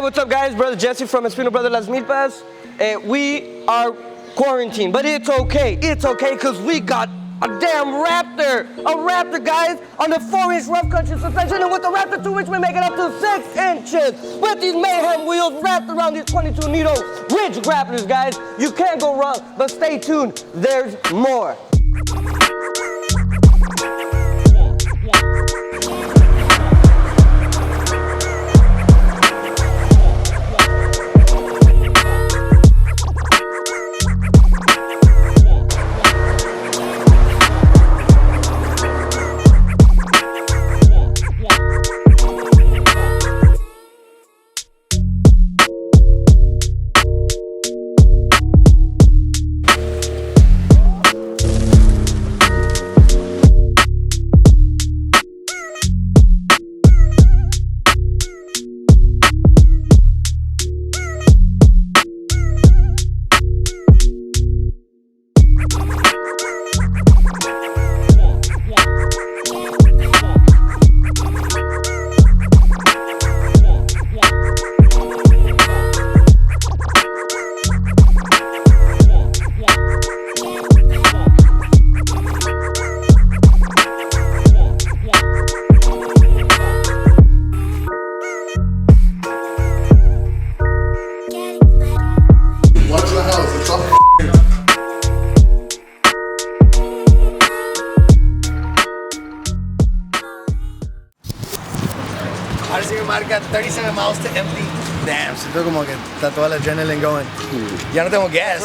Hey, what's up, guys? Brother Jesse from Espino, Brother Las Milpas. We are quarantined, but it's okay. It's okay, because we got a damn Raptor. A Raptor, guys, on the 4-inch rough country suspension, and with the Raptor 2-inch, we make it up to 6 inches. With these mayhem wheels wrapped around these 22 needle ridge grapplers, guys. You can't go wrong, but stay tuned. There's more. Watch your house, it's all Ahora sí que marca 37 miles to empty. Damn, siento como que está toda la adrenaline going. Ya no tengo gas.